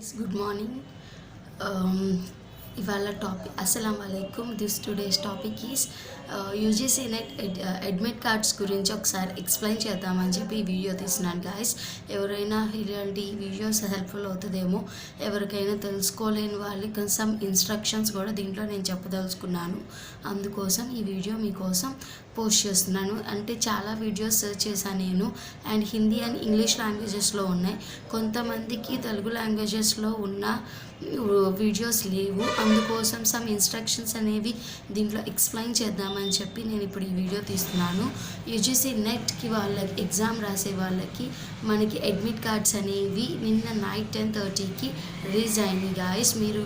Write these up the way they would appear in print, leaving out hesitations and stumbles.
guys, good morning. ఇవాళ topic అస్సలం వాలేకుమ్. Today's topic is UGC NET admit cards గురించి ఒకసారి ఎక్స్ప్లెయిన్ చేద్దామని చెప్పి ఈ వీడియో తీసినాను గాయస్. ఎవరైనా ఇలాంటి వీడియోస్ హెల్ప్ఫుల్ అవుతుందేమో, ఎవరికైనా తెలుసుకోలేని వాళ్ళకి సమ్ ఇన్స్ట్రక్షన్స్ కూడా దీంట్లో నేను చెప్పదలుచుకున్నాను. అందుకోసం ఈ వీడియో మీకోసం పోస్ట్ చేస్తున్నాను. అంటే చాలా వీడియోస్ సెర్చ్ చేశాను నేను, అండ్ హిందీ అండ్ ఇంగ్లీష్ లాంగ్వేజెస్లో ఉన్నాయి. కొంతమందికి తెలుగు లాంగ్వేజెస్లో ఉన్న వీడియోస్ లేవు. అందుకోసం సమ్ ఇన్స్ట్రక్షన్స్ అనేవి దీంట్లో ఎక్స్ప్లెయిన్ చేద్దామని చెప్పి నేను ఇప్పుడు ఈ వీడియో తీస్తున్నాను. యూజీసీ నెట్కి వాళ్ళకి ఎగ్జామ్ రాసే వాళ్ళకి మనకి అడ్మిట్ కార్డ్స్ అనేవి నిన్న నైట్ 10:30కి రిలీజ్ అయినాయి గాయస్. మీరు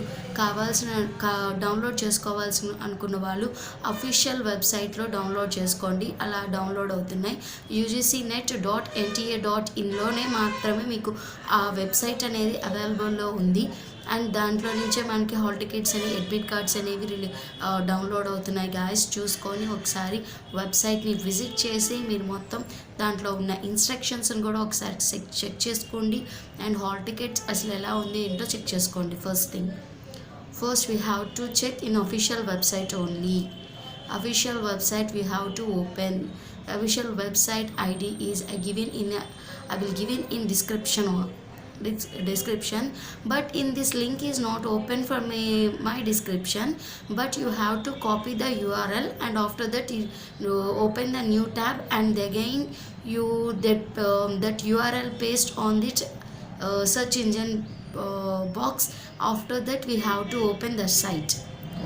డౌన్లోడ్ చేసుకోవాల్సిన అనుకున్న వాళ్ళు అఫీషియల్ వెబ్సైట్లో డౌన్లోడ్ చేసుకోండి. అలా డౌన్లోడ్ అవుతున్నాయి. UGCnet.NTA.inలోనే మాత్రమే మీకు ఆ వెబ్సైట్ అనేది అవైలబుల్లో ఉంది. అండ్ దాంట్లో నుంచే మనకి హాల్ టికెట్స్ అని అడ్మిట్ కార్డ్స్ అనేవి డౌన్లోడ్ అవుతున్నాయి గాయస్. చూసుకొని ఒకసారి వెబ్సైట్ని విజిట్ చేసి మీరు మొత్తం దాంట్లో ఉన్న ఇన్స్ట్రక్షన్స్ని కూడా ఒకసారి చెక్ చేసుకోండి. అండ్ హాల్ టికెట్స్ అసలు ఎలా ఉంది ఏంటో చెక్ చేసుకోండి. First we have to check in official website only. Official website we have to open. Official website ID is I will give in description, but in this link is not open for my description, but you have to copy the URL, and after that you open the new tab, and again you that URL paste on the search engine box. After that we have to open the site.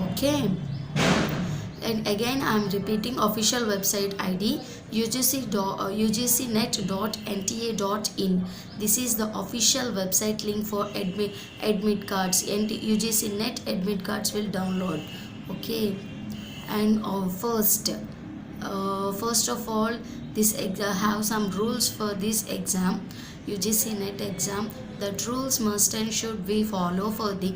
Okay, and again I am repeating official website ID UGCnet.NTA.in. This is the official website link for admit cards, and UGCnet admit cards will download. Okay, and first of all, this have some rules for this exam, UGCnet exam. That rules must and should be follow for the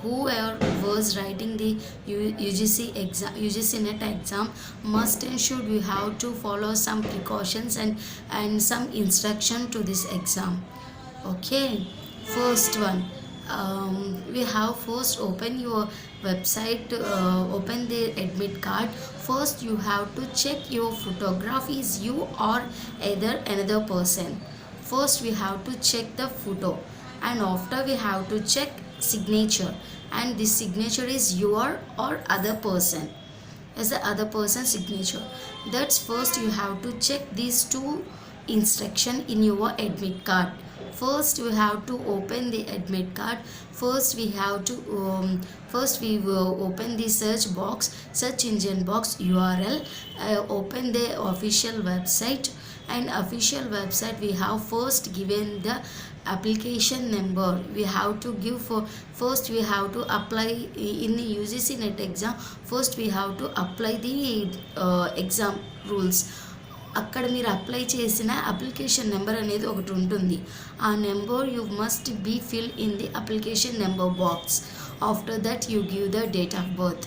whoever was writing the UGCnet exam must and should we have to follow some precautions and some instruction to this exam. Okay, first one, we have first open your website, open the admit card. First you have to check your photograph is you or either another person. First we have to check the photo, and after we have to check signature, and this signature is your or other person as the other person's signature. That's first you have to check these two instruction in your admit card. First we have to open the admit card. First we will open the search engine box URL, open the official website, and official website we have first given the application number. We have to give first we have to apply in the UGCnet exam. First we have to apply the exam rules. అక్కడ మీరు apply చేసిన application number అనేది ఒకటి ఉంటుంది. ఆ number you must be fill in the application number box. After that you give the date of birth.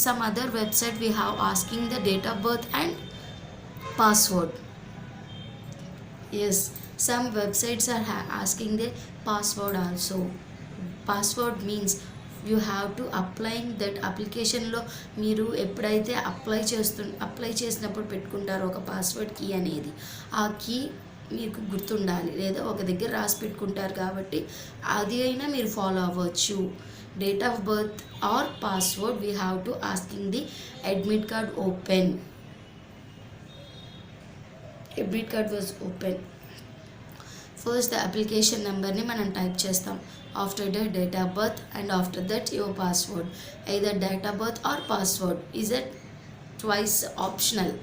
some other website we have asking the date of birth and password. Yes, some websites are asking the password also. Password means you have to applying that అప్లికేషన్లో మీరు ఎప్పుడైతే apply చేసినప్పుడు పెట్టుకుంటారో ఒక password key అనేది, ఆ key మీకు గుర్తుండాలి, లేదా ఒక దగ్గర రాసి పెట్టుకుంటారు కాబట్టి అది అయినా మీరు ఫాలో అవ్వచ్చు. Date of birth are password we have to asking the admit card open. Admit card was open. First the application నెంబర్ని మనం టైప్ చేస్తాం. After that date of birth, and after that your password. Either date of birth are password is at twice optional.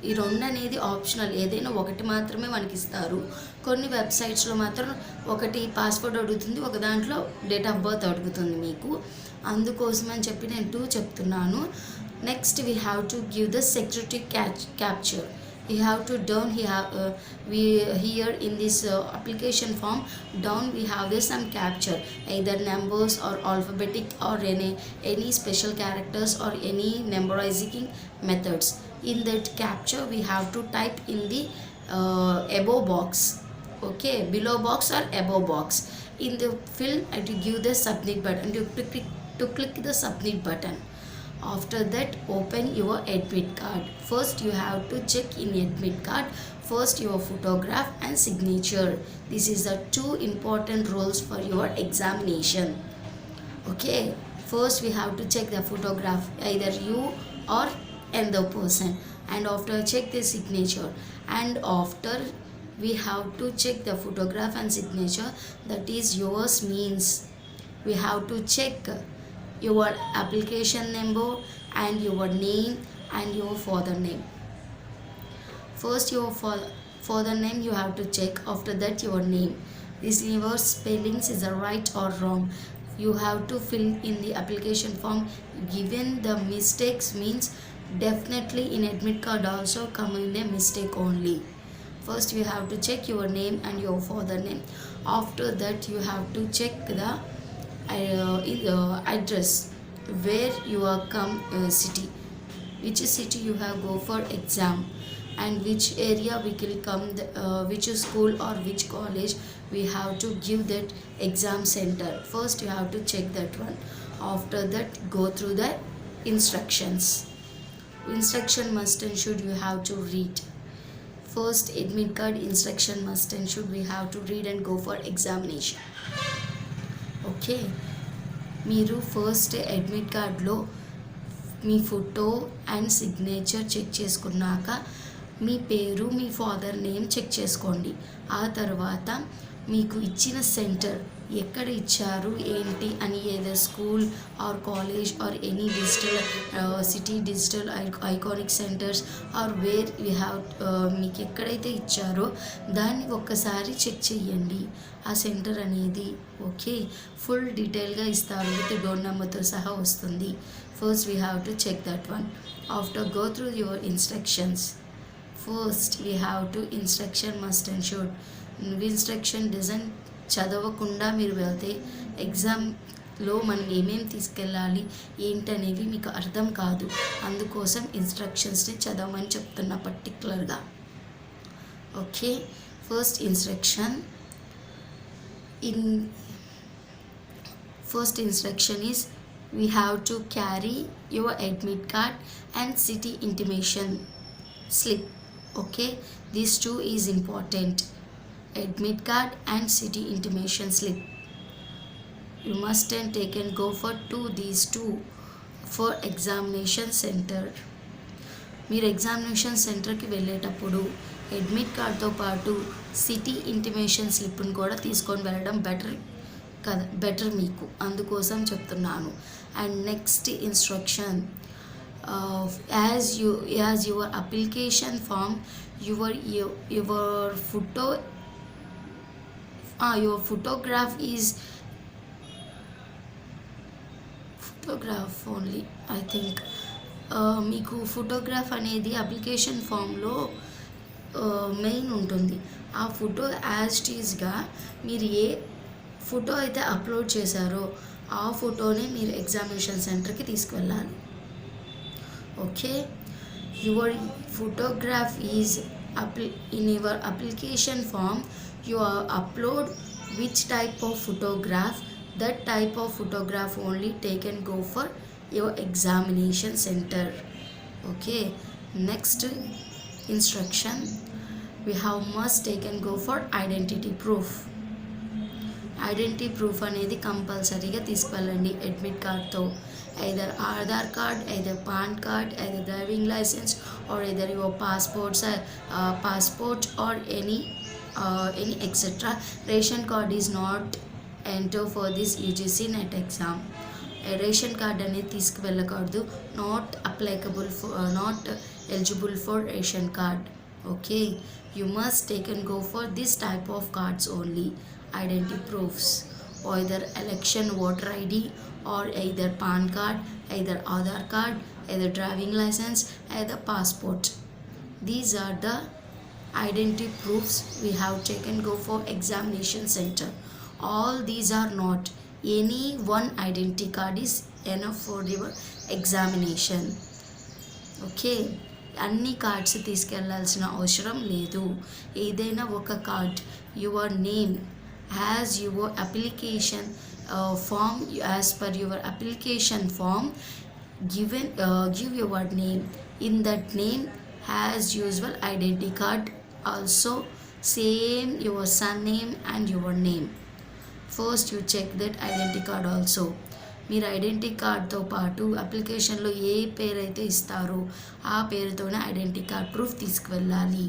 ఈ రెండు అనేది optional, ఏదైనా ఒకటి మాత్రమే మనకి ఇస్తారు. కొన్ని వెబ్సైట్స్లో మాత్రం ఒకటి పాస్వర్డ్ అడుగుతుంది, ఒక దాంట్లో డేట్ ఆఫ్ బర్త్ అడుగుతుంది మీకు. అందుకోసం అని చెప్పి నేను 2 చెప్తున్నాను. Next we have to give the security capture. You have to down here in this application form down we have this some capture, either numbers or alphabetic or any special characters or any memorizing methods. In that capture we have to type in the above box. okay, below box or above box. In the fill and you give the submit button, to click the submit button. After that, open your admit card. First you have to check in admit card first your photograph and signature. This is the two important roles for your examination. Okay, first we have to check the photograph, either you or another person, and after check the signature, and after we have to check the photograph and signature, that is yours means we have to check your application number and your name and your father name. First your father name you have to check, after that your name. This your spellings is right or wrong. You have to fill in the application form. Given the mistakes means definitely in admit card also come in a mistake only. First you have to check your name and your father name. After that you have to check the address where you are come city, which city you have go for exam, and which area we will come which school or which college we have to give that exam center. First you have to check that one. After that go through the instructions. Instruction must and should you have to read. First admit card instruction must and should we have to read and go for examination. Okay, మీరు first admit కార్డ్లో మీ photo and signature check చేసుకున్నాక మీ పేరు మీ father name check చేసుకోండి. ఆ తర్వాత మీకు ఇచ్చిన centre ఎక్కడ ఇచ్చారు ఏంటి అని, ఏదో school or college or any digital city digital iconic centres or where you have మీకు ఎక్కడైతే ఇచ్చారో దాన్ని ఒక్కసారి చెక్ చేయండి ఆ సెంటర్ అనేది. ఓకే, ఫుల్ డీటెయిల్గా ఇస్తారు, విత్ డోర్ నెంబర్తో సహా వస్తుంది. First we have to check that one. After go through your instructions. First we have to instruction must and should. Instruction design చదవకుండా మీరు వెళ్తే ఎగ్జామ్లో మనం ఏమేమి తీసుకెళ్ళాలి ఏంటనేవి మీకు అర్థం కాదు. అందుకోసం ఇన్స్ట్రక్షన్స్ని చదవమని చెప్తున్నా పర్టికులర్గా. Okay, first instruction is we have to carry your admit card and city intimation slip. Okay, these two is important, admit card and city intimation slip. You must and take and go for these two for examination center. మీరు examination సెంటర్కి వెళ్ళేటప్పుడు admit కార్డ్తో పాటు city intimation స్లిప్ని కూడా తీసుకొని వెళ్ళడం better మీకు, అందుకోసం చెప్తున్నాను. And next instruction, as your application form your photograph only, I think. మీకు ఫోటోగ్రాఫ్ అనేది అప్లికేషన్ ఫామ్లో మెయిన్ ఉంటుంది. ఆ ఫోటో యాజ్ టీజ్గా మీరు ఏ ఫోటో అయితే అప్లోడ్ చేశారో ఆ ఫోటోని మీరు ఎగ్జామినేషన్ సెంటర్కి తీసుకువెళ్ళాలి. Okay, your photograph is in your application form you upload which type of photograph. That type of photograph only take and go for your examination center. Okay, next instruction, we have must take and go for identity proof. Identity proof అనేది కంపల్సరీగా తీసుకెళ్ళండి admit కార్డ్తో. either Aadhaar card, either PAN card, either driving license, or either your passport or any etc. Ration card is not enter for this UGC NET exam. Ration card అనేది తీసుకువెళ్ళకూడదు, not applicable for not eligible for ration card. Okay, you must take and go for this type of cards only, identity proofs, either election voter ID or either PAN card, either Aadhaar card, either driving license, either passport. These are the identity proofs we have taken go for examination center. All these are not, any one identity card is enough for your examination. Okay, అన్ని cards తీసుకెళ్లాల్సిన అవసరం లేదు. ఏదైనా ఒక card your name as your application form, as per your application form given, give your name. In that name has usual identity card, also same your surname and your name. First you check that identity card also. మీరు identity కార్డ్తో పాటు అప్లికేషన్లో ఏ పేరు అయితే ఇస్తారో ఆ పేరుతోనే identity card proof తీసుకువెళ్ళాలి.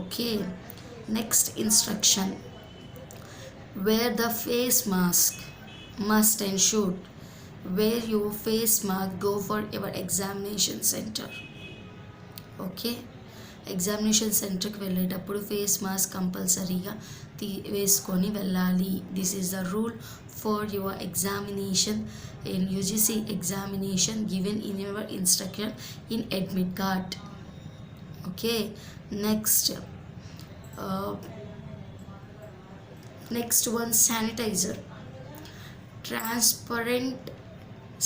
Okay, next instruction, wear the face mask, must and should wear your face mask, go for your examination center. Okay, examination సెంటర్కి వెళ్ళేటప్పుడు ఫేస్ మాస్క్ కంపల్సరీగా వేసుకొని వెళ్ళాలి. This is the rule for your examination in UGC examination given in your instruction in admit card. Okay, next one, sanitizer, transparent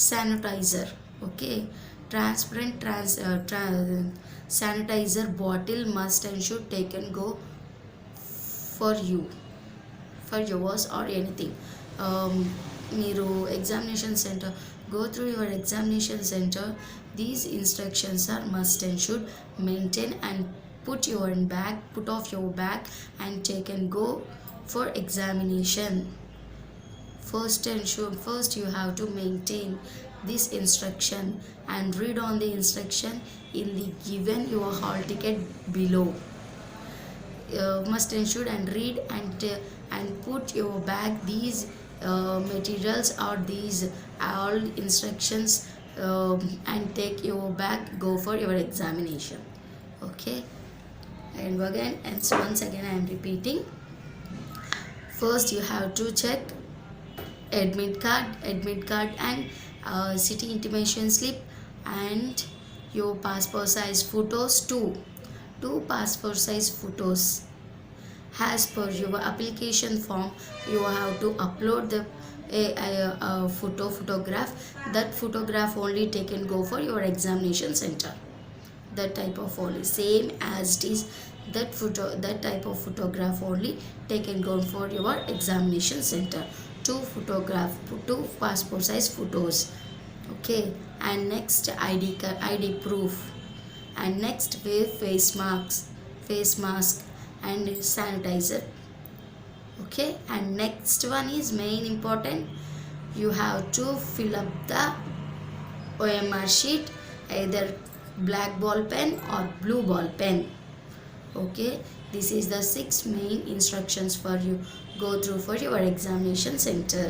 sanitizer. Okay, transparent sanitizer bottle must and should take and go for you, for yours or anything. మీరు examination centre go through your examination center, these instructions are must and should maintain and put off your bag and take and go for examination. First you have to maintain this instruction and read on the instruction in the given your hall ticket below. Must and should and read and put your bag these materials or these all instructions and take your bag, go for your examination. Okay, and once again I am repeating. First you have to check admit card and city intimation slip and your passport size photos, two passport size photos. As per your application form, you have to upload the photograph. That photograph only take and go for your examination center. That type of only same as it is, that type of photograph only take and go for your examination center. Two passport size photos. Okay, and next ID proof, and next wear face mask and sanitizer. Okay, and next one is main important, you have to fill up the OMR sheet, either black ball pen or blue ball pen. Okay, this is the 6 main instructions for you go through for your examination center.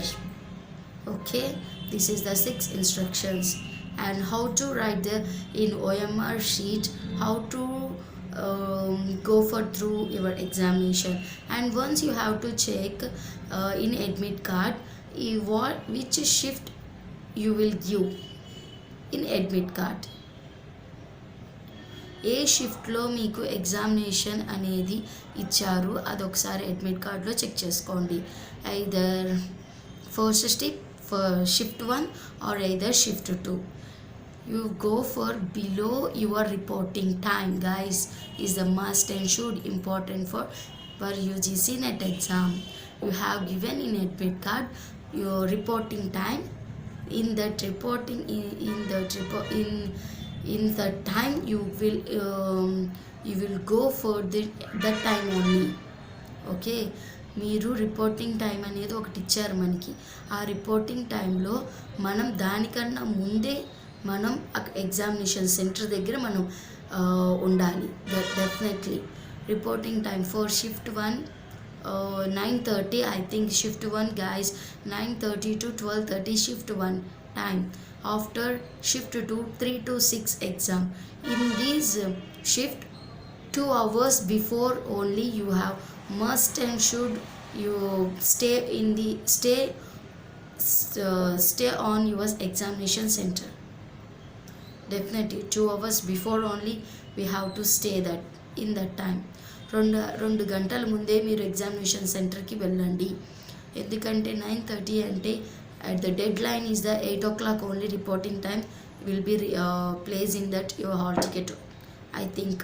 Okay, this is the 6 instructions, and how to write the in OMR sheet, how to go for through your examination. And once you have to check in admit card which shift you will give in admit card. ఏ షిఫ్ట్లో మీకు examination అనేది ఇచ్చారు అదొకసారి admit కార్డ్లో check చేసుకోండి. Either first shift 1 or either shift 2. You go for below your reporting time, guys, is the must and should important for UGC NET exam. You have given in admit card your reporting time. In that reporting in that time you will go for that time only. Okay, మీరు reporting time అనేది ఒకటి ఇచ్చారు మనకి. ఆ reporting టైంలో మనం దానికన్నా ముందే మనం ఎగ్జామినేషన్ సెంటర్ దగ్గర మనం ఉండాలి. Definitely reporting time for shift 1 9:30, I think shift 1 guys, 9:30 to 12:30 shift 1 time. After shift 2 3 to 6 exam. In this shift 2 hours before only you have must and should you stay on your examination center. Definitely 2 hours before only we have to stay that in that time. 2 గంటల ముందే మీరు examination సెంటర్కి వెళ్ళండి. ఎందుకంటే 9:30 అంటే at the deadline is the 8 o'clock only reporting time will be placed in that your hall ticket I think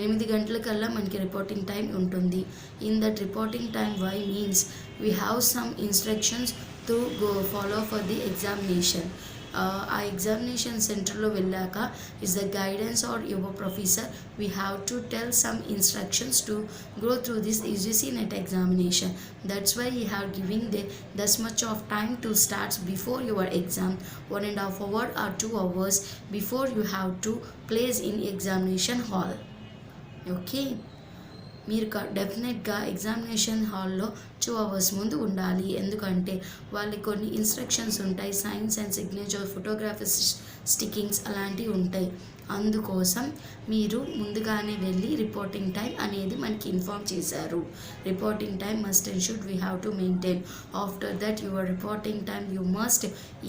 8 గంటలకల్లా మనకి reporting time ఉంటుంది. In that reporting time why means we have some instructions to go follow for the examination. ఆ examination సెంటర్లో వెళ్ళాక is the guidance or your professor we have to tell some instructions to go through this UGC NET examination. That's why you have giving this much of time to start before your exam, 1.5 hour or 2 hours before you have to place in examination hall. Okay, మీరు డెఫినెట్గా examination హాల్లో 2 hours ముందు ఉండాలి. ఎందుకంటే వాళ్ళకి కొన్ని instructions ఉంటాయి, science and signature, photography స్టిక్కింగ్స్ అలాంటివి ఉంటాయి. అందుకోసం మీరు ముందుగానే వెళ్ళి రిపోర్టింగ్ టైం అనేది మనకి ఇన్ఫార్మ్ చేశారు. Reporting time must and should we have to maintain. After that your reporting time you must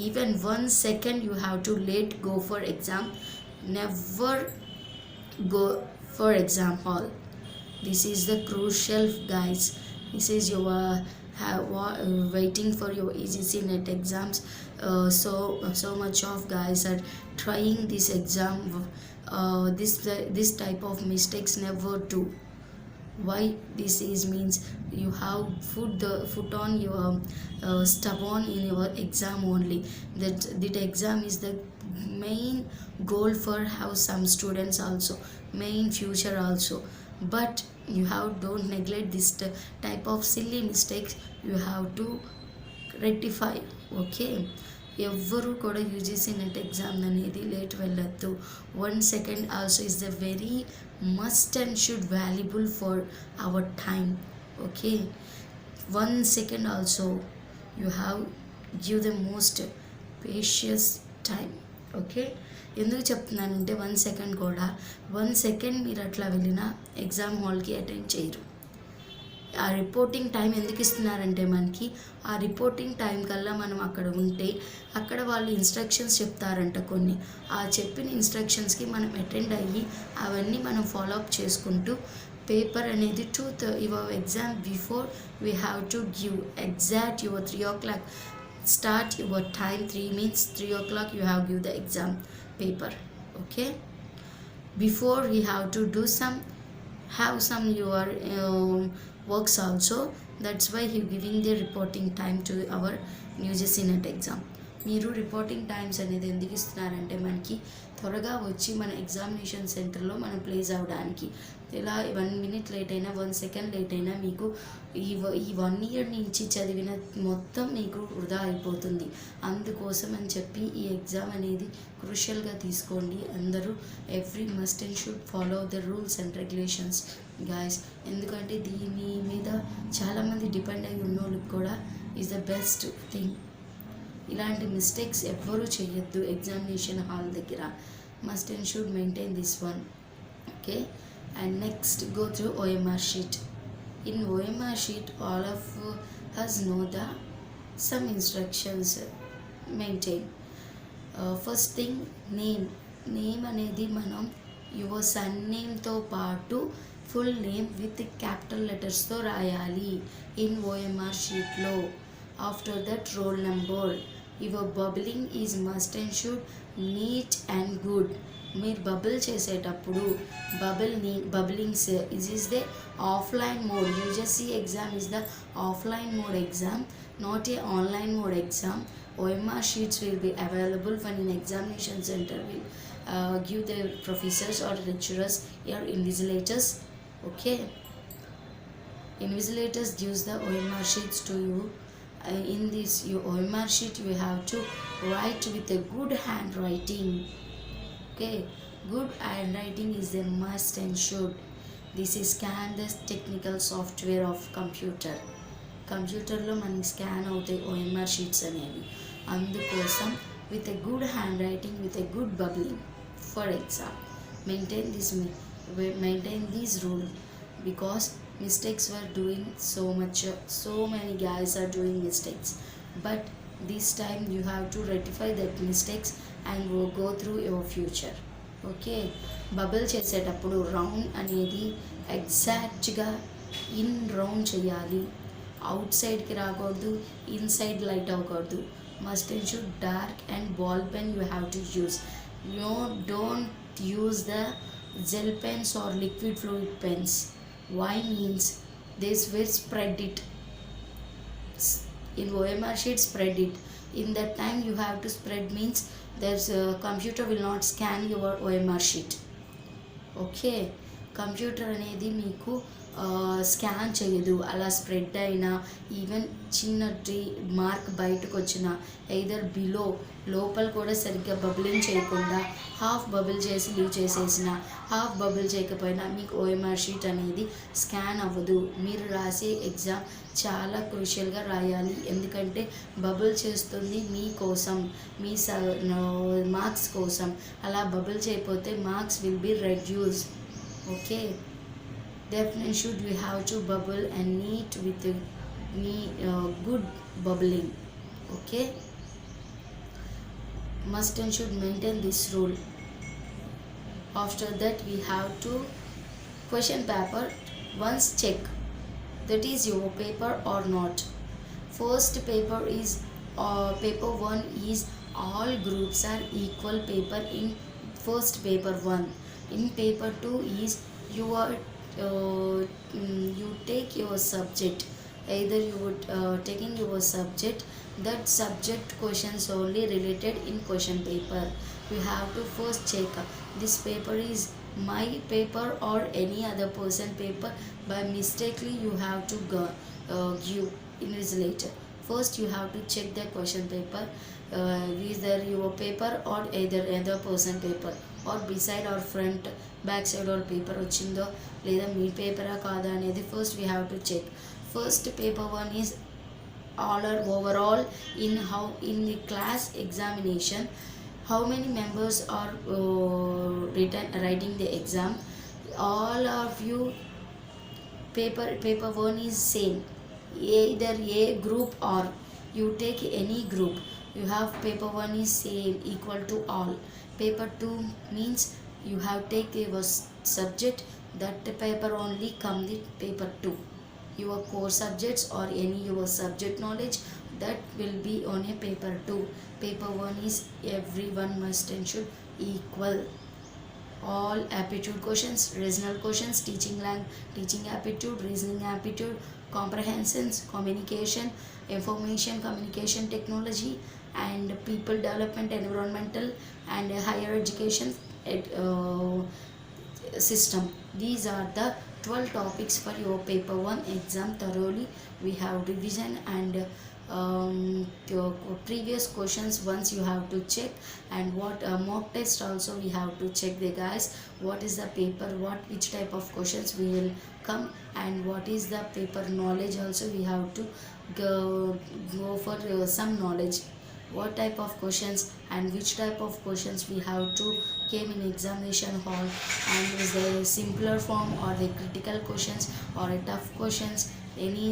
even 1 second you have to let go for exam. Never go for exam hall. This is the crucial, guys. This is your waiting for your UGC NET exams. So much of guys are trying this exam. This type of mistakes never do. Why this is means you have put on your stubborn in your exam only. That exam is the main goal for how some students also, main future also. But you have don't neglect this type of silly mistakes. You have to rectify. Okay, ఎవ్వరూ కూడా UGC NET exam అనేది late వెళ్ళొద్దు. 1 second also is the very must and should valuable for our time. Okay, 1 second also you have give the most precious time. Okay, ఎందుకు చెప్తున్నానంటే 1 second కూడా 1 second మీరు అట్లా వెళ్ళినా ఎగ్జామ్ హాల్కి అటెండ్ చేయరు. ఆ రిపోర్టింగ్ టైం ఎందుకు ఇస్తున్నారంటే మనకి ఆ రిపోర్టింగ్ టైం కల్లా మనం అక్కడ ఉంటే అక్కడ వాళ్ళు ఇన్స్ట్రక్షన్స్ చెప్తారంట కొన్ని. ఆ చెప్పిన ఇన్స్ట్రక్షన్స్కి మనం అటెండ్ అయ్యి అవన్నీ మనం ఫాలో అప్ చేసుకుంటూ పేపర్ అనేది your exam before we have to give exact your 3 o'clock start your time. 3 means 3 o'clock you have give the exam paper. Okay, before we have to do have some your works also. That's why he giving the reporting time to our UGC NET exam. మీరు reporting times అనేది ఎందుకు ఇస్తున్నారంటే మనకి త్వరగా వచ్చి మన examination సెంటర్లో మనం ప్లేస్ అవ్వడానికి. ఇలా 1 minute లేట్ అయినా 1 second లేట్ అయినా మీకు ఈ 1 year నుంచి చదివిన మొత్తం మీకు వృధా అయిపోతుంది. అందుకోసం అని చెప్పి ఈ ఎగ్జామ్ అనేది క్రూషియల్గా తీసుకోండి అందరూ. Every must and should follow the rules and regulations guys. ఎందుకంటే దీని మీద చాలామంది డిపెండ్ అయి ఉన్నోళ్ళకి కూడా ఈజ్ ద బెస్ట్ థింగ్. ఇలాంటి మిస్టేక్స్ ఎవ్వరూ చేయొద్దు ఎగ్జామినేషన్ హాల్ దగ్గర. Must and should maintain this one. Okay, and next go through OMR sheet. In OMR sheet all of us know the some instructions maintain. First thing, name అనేది మనం your son నేమ్తో పాటు full name with capital లెటర్స్తో రాయాలి in OMR షీట్లో. After that roll number. Your bubbling is must and should neat and good. మీరు bubble చేసేటప్పుడు bubblings is the offline mode. UGC exam is the offline mode exam, not a online mode exam. OMR sheets will be available when an examination center will give their professors or lecturers or invigilators. Okay, invigilators gives the OMR sheets to you. In this your OMR sheet you have to write with a good handwriting. Okay, good handwriting is a must and should. This is scan the technical software of కంప్యూటర్లో మనకి scan అవుతాయి OMR sheets అనేవి. అందుకోసం with a good hand writing with a good bubbling for exam maintain this rule because mistakes were doing so many guys are doing mistakes, but this time you have to rectify that mistakes and go through your future. Okay, bubble చేసేటప్పుడు round అనేది ఎగ్జాక్ట్గా in round చేయాలి. Out సైడ్కి రాకూడదు, inside light అవ్వకూడదు. Must and should dark and ball pen you have to use. Don't use the gel pens or liquid fluid pens. Why means this will spread it in OMR sheet, spread it. In that time you have to spread means there's a computer will not scan your OMR sheet. Okay, computer అనేది మీకు scan చేయదు. అలా spread అయినా even చిన్న mark బయటకు వచ్చిన either below లోపల కూడా సరిగ్గా బబులింగ్ చేయకుండా హాఫ్ బబుల్ చేసి లీవ్ చేసేసిన, హాఫ్ బబుల్ చేయకపోయినా మీకు ఓఎంఆర్ షీట్ అనేది స్కాన్ అవ్వదు. మీరు రాసే ఎగ్జామ్ చాలా క్రూషియల్గా రాయాలి, ఎందుకంటే బబుల్ చేస్తుంది మీకోసం, మీ మార్క్స్ కోసం. అలా బబుల్ చేయకపోతే marks will be reduce. Okay, definitely should we have to bubble and neat with good bubbling. Okay, must and should maintain this rule. After that we have to question paper once check that is your paper or not. First paper is paper 1 is all groups are equal paper in first paper 1. In paper 2 is your you take your subject, either you would taking your subject, that subject questions only related in question paper. You have to first check this paper is my paper or any other person paper. By mistakenly you have to give invigilator. First you have to check the question paper, either your paper or either other person paper, or beside or front back side or paper వచ్చిందో లేదా మీ పేపరా కాదా అనేది first we have to check. First paper 1 is overall in the class examination, how many members are writing the exam. All of you paper 1 is same, either a group or you take any group, you have paper 1 is same equal to all. Paper 2 means you have take your subject, that paper only come with paper 2. Your core subjects or any your subject knowledge, that will be on a paper 2. Paper 1 is everyone must and should equal. All aptitude questions, regional questions, teaching aptitude, reasoning aptitude, comprehensions, communication, information communication technology, and people development, environmental and higher education system. These are the 12 topics for your paper 1 exam. Thoroughly we have revision and your previous questions once you have to check, and what mock test also we have to check the guys, what is the paper, which type of questions will come, and what is the paper knowledge also we have to go for some knowledge, what type of questions and which type of questions we have to came in examination hall, and is there a simpler form or the critical questions or a tough questions, any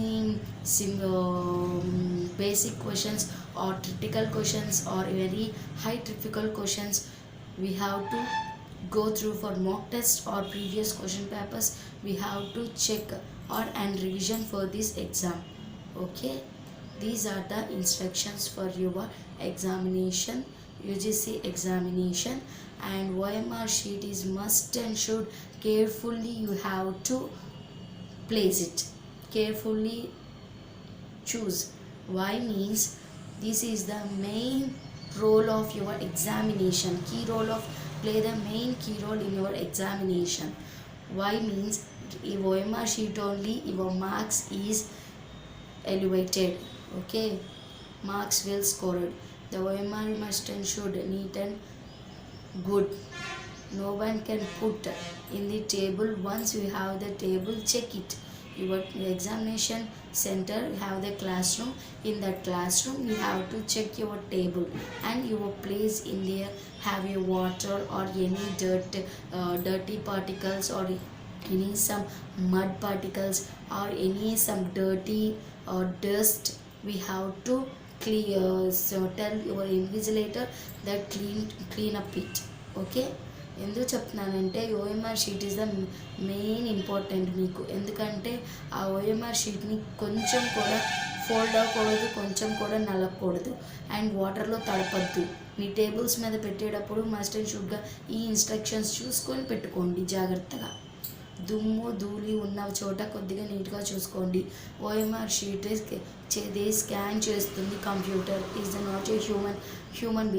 basic questions or critical questions or very high difficult questions. We have to go through for mock test or previous question papers. We have to check or and revision for this exam. Okay, these are the instructions for your examination, UGC examination. And OMR sheet is must and should carefully you have to place it, carefully choose. Why means this is the main role of your examination, key role of play the main key role in your examination. Why means if OMR sheet only your marks is elevated. Okay, marks will score it. The OMR must and should neat and good. No one can put in the table. Once you have the table, check it. Your examination center have the classroom. In that classroom you have to check your table and your place in there have a water or any dirty particles or any some mud particles or any some dirty or dust. We have to clear, so tell your invigilator that clean up it. Okay, ఎందుకు చెప్తున్నానంటే OMR sheet is the main important మీకు, ఎందుకంటే ఆ OMR షీట్ని కొంచెం కూడా fold అవ్వకూడదు, కొంచెం కూడా నలగకూడదు, అండ్ వాటర్లో తడపద్దు. మీ టేబుల్స్ మీద పెట్టేటప్పుడు మస్ట్ అండ్ షుడ్గా ఈ ఇన్స్ట్రక్షన్స్ చూసుకొని పెట్టుకోండి జాగ్రత్తగా. దుమ్ము ధూళి ఉన్న చోట కొద్దిగా నీట్గా చూసుకోండి. ఓఎంఆర్ షీట్ దే స్కాన్ చేస్తుంది computer, is not a human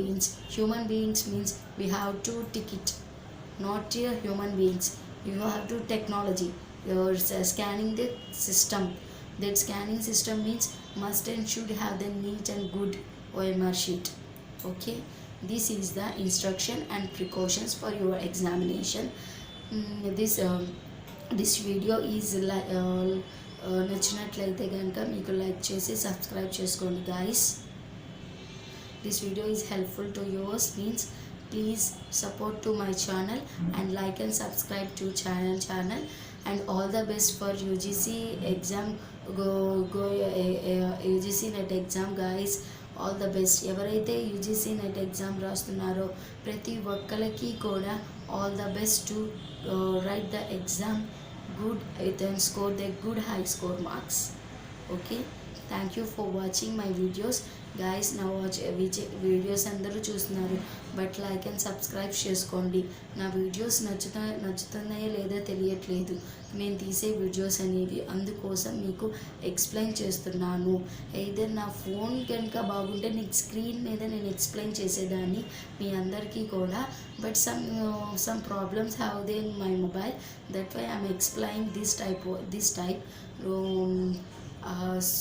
beings means we have to tick it, not a human beings. You have to technology. You're scanning the system. That scanning system means must and should have the neat and good OMR sheet. Okay, this is the instruction and precautions for your examination. This video is నచ్చినట్లయితే కనుక మీకు like చేసి subscribe చేసుకోండి guys. This video is helpful to yours means please support to my channel and like and subscribe to channel and all the best for UGC exam. go UGC net exam guys, all the best. ఎవరైతే UGC net exam రాస్తున్నారో ప్రతి ఒక్కరికి కూడా all the best to write the exam good and score the good high score marks. Okay, thank you for watching my videos guys. నా videos అందరూ చూస్తున్నారు, but like and subscribe చేసుకోండి. నా videos నచ్చుతున్నాయో లేదో తెలియట్లేదు నేను తీసే వీడియోస్ అనేవి, అందుకోసం మీకు ఎక్స్ప్లెయిన్ చేస్తున్నాను. ఎయిదర్ నా ఫోన్ కనుక బాగుంటే నీకు స్క్రీన్ మీద నేను ఎక్స్ప్లెయిన్ చేసేదాన్ని మీ అందరికీ కూడా, but some problems have they in my mobile, that why I'm explain this type.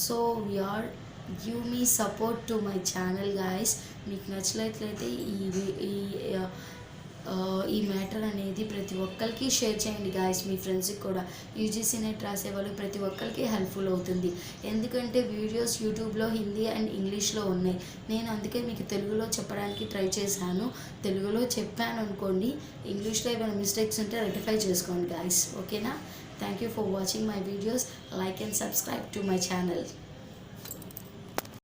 So we are give me support to my channel guys. మీకు నచ్చినట్లయితే ఈ మ్యాటర్ అనేది ప్రతి ఒక్కరికి షేర్ చేయండి గాయస్, మీ ఫ్రెండ్స్కి కూడా. యూజీసీ నెట్ రాసే వాళ్ళు ప్రతి ఒక్కరికి హెల్ప్ఫుల్ అవుతుంది, ఎందుకంటే వీడియోస్ యూట్యూబ్లో హిందీ అండ్ ఇంగ్లీష్లో ఉన్నాయి. నేను అందుకే మీకు తెలుగులో చెప్పడానికి ట్రై చేశాను, తెలుగులో చెప్పాను అనుకోండి, ఇంగ్లీష్లో ఏమైనా మిస్టేక్స్ ఉంటే రెక్టిఫై చేసుకోండి గాయస్. ఓకేనా? Thank you for watching my videos. Like and subscribe to my channel.